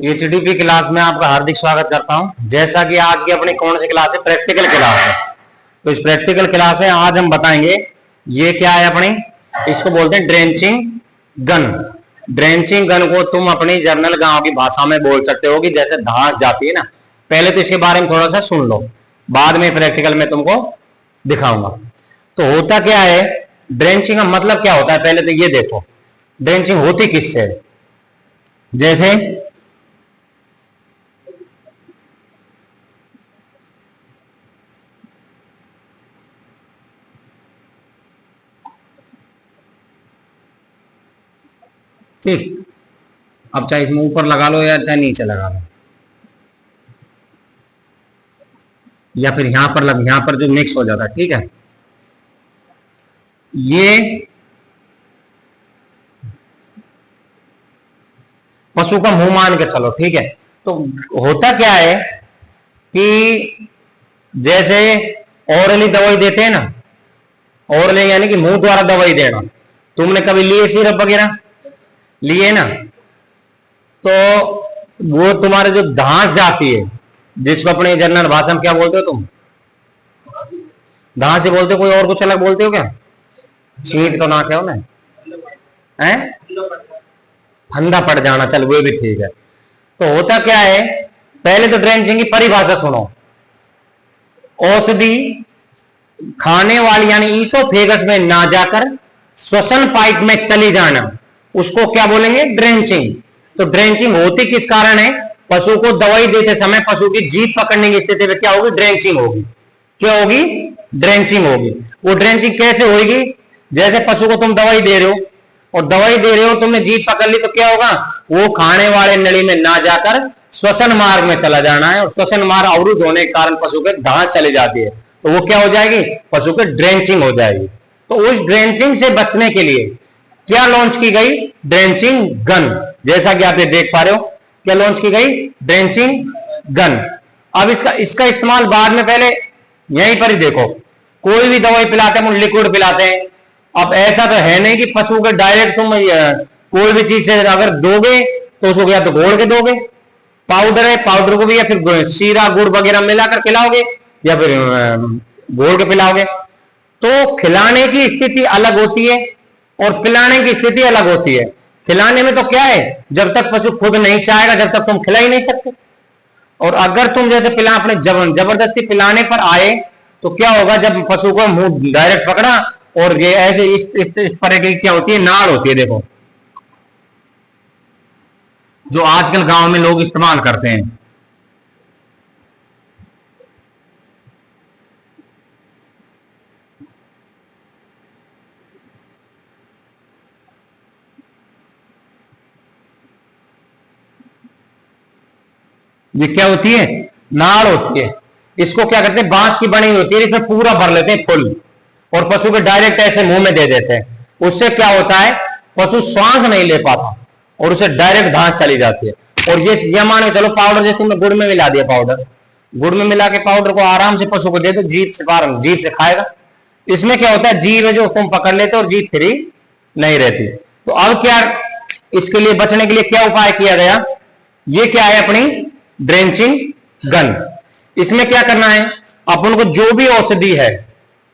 HDP class में आपका हार्दिक स्वागत करता हूं। जैसा कि आज की अपनी कौन सी क्लास है, प्रैक्टिकल क्लास है। तो इस प्रैक्टिकल क्लास में आज हम बताएंगे ये क्या है अपनी, इसको बोलते हैं ड्रेंचिंग गन। ड्रेंचिंग गन को तुम अपनी जर्नल गांव की भाषा में बोल सकते हो कि जैसे धांस जाती है ना। पहले तो इसके बारे में थोड़ा सा सुन लो, बाद में प्रैक्टिकल में तुमको दिखाऊंगा। तो होता क्या है, ड्रेंचिंग का मतलब क्या होता है, पहले तो ये देखो ड्रेंचिंग होती किससे है। जैसे ठीक, अब चाहे इसमें ऊपर लगा लो या चाहे नीचे लगा लो, या फिर यहां पर यहां पर जो मिक्स हो जाता है, ठीक है। ये पशु का मुंह मान के चलो, ठीक है। तो होता क्या है कि जैसे ओरली दवाई देते हैं ना, ओरली यानी कि मुंह द्वारा दवाई देना। तुमने कभी लिए सिरप वगैरह, लिए ना, तो वो तुम्हारे जो धांस जाती है, जिसको अपने जनरल भाषा में क्या बोलते हो तुम, धांस ही बोलते हो, कोई और कुछ अलग बोलते हो क्या? छींट तो ना क्या हो ना, है फंदा पड़ जाना, चल वो भी ठीक है। तो होता क्या है, पहले तो ड्रेंचिंग की परिभाषा सुनो। औषधि खाने वाली यानी ईसोफेगस में ना जाकर श्वसन पाइप में चली जाना, उसको क्या बोलेंगे, ड्रेंचिंग। तो ड्रेंचिंग होती किस कारण है, पशु को दवाई देते समय पशु की जीभ पकड़ने की स्थिति में क्या होगी, ड्रेंचिंग होगी। क्या होगी, ड्रेंचिंग होगी। वो ड्रेंचिंग कैसे होगी, जैसे पशु को तुम दवाई दे रहे हो और दवाई दे रहे हो, तुमने जीभ पकड़ ली, तो क्या होगा, वो खाने वाले नली में ना जाकर श्वसन मार्ग में चला जाना है, और श्वसन मार्ग अवरुद्ध होने के कारण पशु के धांस चली जाती है, तो वो क्या हो जाएगी, पशु की ड्रेंचिंग हो जाएगी। तो उस ड्रेंचिंग से बचने के लिए क्या लॉन्च की गई, ड्रेंचिंग गन। जैसा कि आप ये देख पा रहे हो, क्या लॉन्च की गई, ड्रेंचिंग गन। अब इसका इसका इस्तेमाल बाद में, पहले यहीं पर ही देखो, कोई भी दवाई पिलाते हैं, लिक्विड पिलाते हैं। अब ऐसा तो है नहीं कि पशु को डायरेक्ट तुम कोई भी चीज से अगर दोगे तो उसको या तो घोल के दोगे, पाउडर है, पाउडर को भी या फिर शीरा गुड़ वगैरह मिलाकर खिलाओगे, या फिर घोल के पिलाओगे। तो खिलाने की स्थिति अलग होती है और पिलाने की स्थिति अलग होती है। खिलाने में तो क्या है, जब तक पशु खुद नहीं चाहेगा जब तक तुम खिला ही नहीं सकते। और अगर तुम जैसे पिला अपने जबरदस्ती पिलाने पर आए, तो क्या होगा, जब पशु को मुंह डायरेक्ट पकड़ा और ये ऐसे इस तरह की क्या होती है, नाड़ होती है, देखो जो आजकल गांव में लोग इस्तेमाल करते हैं। ये क्या होती है, नाड़ होती है। इसको क्या करते हैं, बांस की बनी होती है, इसमें पूरा भर लेते हैं फुल, और पशु को डायरेक्ट ऐसे मुंह में दे देते हैं। उससे क्या होता है, पशु श्वास नहीं ले पाता और उसे डायरेक्ट घास चली जाती है। और ये मान के चलो, पाउडर जैसे तुमने गुड़ में मिला दिया, पाउडर गुड़ में मिला के पाउडर को आराम से पशु को दे दो, जीभ से खाएगा। इसमें क्या होता है, जीभ जो तुम पकड़ लेते हो और जीभ फ्री नहीं रहती। तो अब क्या, इसके लिए बचने के लिए क्या उपाय किया गया, ये क्या है अपनी ड्रेंचिंग गन। इसमें क्या करना है, अपन को जो भी औषधि है,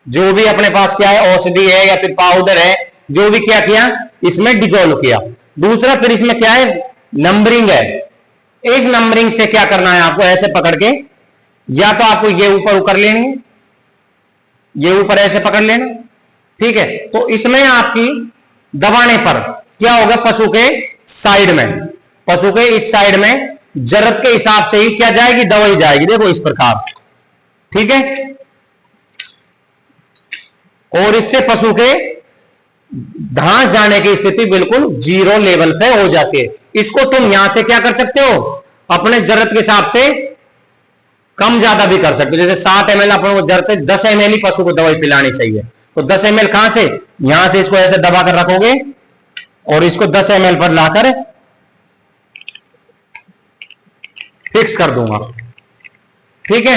जो भी अपने पास क्या है, औषधि है या फिर पाउडर है, जो भी क्या किया, इसमें डिजोल्व किया। दूसरा फिर इसमें क्या है, नंबरिंग है। इस नंबरिंग से क्या करना है, आपको ऐसे पकड़ के, या तो आपको ये ऊपर कर लेनी है, ये ऊपर ऐसे पकड़ लेना, ठीक है। तो इसमें आपकी दबाने पर क्या होगा, पशु के साइड में, पशु के इस साइड में जरूरत के हिसाब से ही क्या जाएगी, दवाई जाएगी, देखो इस प्रकार, ठीक है। और इससे पशु के घास जाने की स्थिति बिल्कुल जीरो लेवल पे हो जाती है। इसको तुम यहां से क्या कर सकते हो, अपने जरूरत के हिसाब से कम ज्यादा भी कर सकते हो। जैसे 7 ml अपन को जरूरत है, 10 ml ही पशु को दवाई पिलानी चाहिए। तो 10 ml कहां से, यहां से इसको ऐसे दबा कर रखोगे और इसको 10 ml पर लाकर फिक्स कर दूंगा, ठीक है।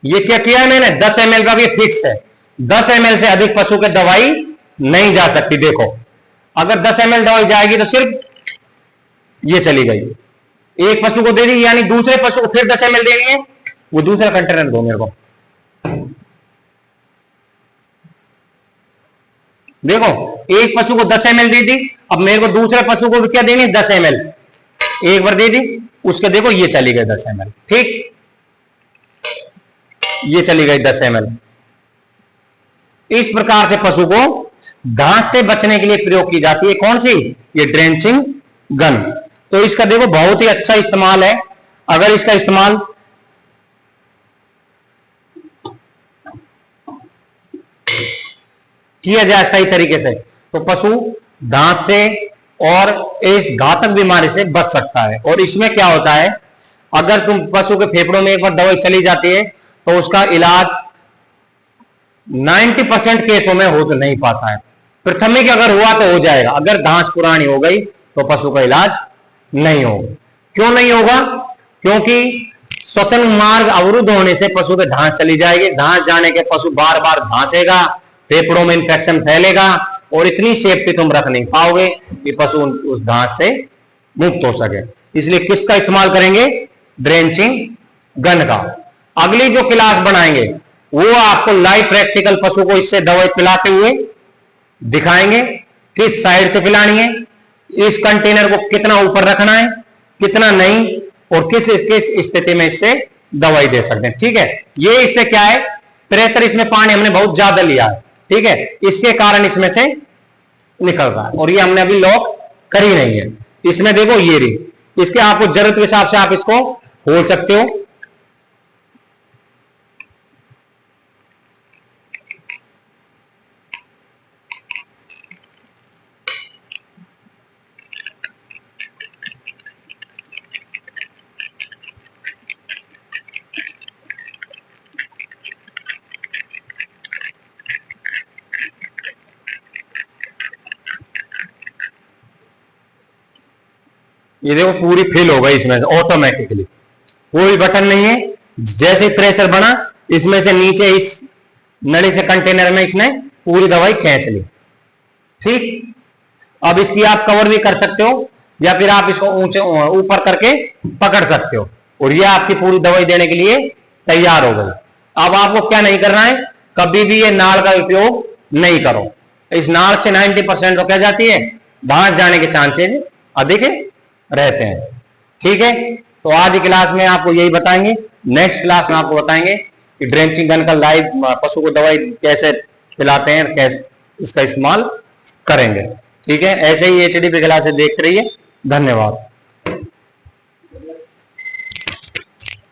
ये क्या किया है मैंने, 10 ml का भी फिक्स है, 10 ml से अधिक पशु की दवाई नहीं जा सकती। देखो अगर 10 ml दवाई जाएगी तो सिर्फ ये चली गई, एक पशु को दे दी, यानी दूसरे पशु को फिर 10 ml देनी है, वो दूसरा कंटेनर दो मेरे को। देखो एक पशु को 10 ml दे दी, अब मेरे को दूसरे पशु को भी क्या देनी, 10 ml, एक बार दे दी, उसके देखो ये चली गई 10 ml, ठीक, ये चली गई 10 ml। इस प्रकार से पशु को घास से बचने के लिए प्रयोग की जाती है कौन सी, ये ड्रेंचिंग गन। तो इसका देखो बहुत ही अच्छा इस्तेमाल है, अगर इसका इस्तेमाल किया जाए सही तरीके से तो पशु घास से और इस घातक बीमारी से बच सकता है। और इसमें क्या होता है, अगर तुम पशु के फेफड़ों में एक बार दवाई चली जाती है तो उसका इलाज 90% केसों में हो तो नहीं पाता है, प्राथमिक अगर हुआ तो हो जाएगा, अगर घास पुरानी हो गई तो पशु का इलाज नहीं होगा। क्यों नहीं होगा, क्योंकि श्वसन मार्ग अवरुद्ध होने से पशु के घास चली जाएगी, घास जाने के पशु बार बार घासेगा, फेफड़ों में इंफेक्शन फैलेगा और इतनी सेफ्टी तुम रख नहीं पाओगे कि पशु उस घास से मुक्त हो सके। इसलिए किसका इस्तेमाल करेंगे, ड्रेंचिंग गन का। अगली जो क्लास बनाएंगे वो आपको लाइव प्रैक्टिकल पशु को इससे दवाई पिलाते हुए दिखाएंगे, किस साइड से पिलानी है, इस कंटेनर को कितना ऊपर रखना है, कितना नहीं, और किस किस स्थिति में इससे दवाई दे सकते हैं। ठीक है, ये इससे क्या है, प्रेशर इसमें पानी हमने बहुत ज्यादा लिया है, ठीक है, इसके कारण इसमें से निकल रहा है, और ये हमने अभी लॉक करी नहीं है। इसमें देखो ये रही, इसके आपको जरूरत के हिसाब से आप इसको खोल सकते हो। ये देखो पूरी फिल हो गई इसमें से ऑटोमेटिकली, कोई बटन नहीं है, जैसे प्रेशर बना इसमें से नीचे इस नली से कंटेनर में इसने पूरी दवाई खींच ली। ठीक, अब इसकी आप कवर भी कर सकते हो या फिर आप इसको ऊंचे ऊपर करके पकड़ सकते हो, और ये आपकी पूरी दवाई देने के लिए तैयार हो गई। अब आपको क्या नहीं करना है, कभी भी ये नाल का उपयोग नहीं करो, इस नाल से 90% तो क्या जाती है, घास जाने के चांसेस अधिक रहते हैं। ठीक है, तो आज की क्लास में आपको यही बताएंगे, नेक्स्ट क्लास में आपको बताएंगे कि ड्रेंचिंग गन का लाइव पशु को दवाई कैसे पिलाते हैं, कैसे इसका इस्तेमाल करेंगे। ठीक है, ऐसे ही एचडीपी क्लासेस देखते रहिए। धन्यवाद।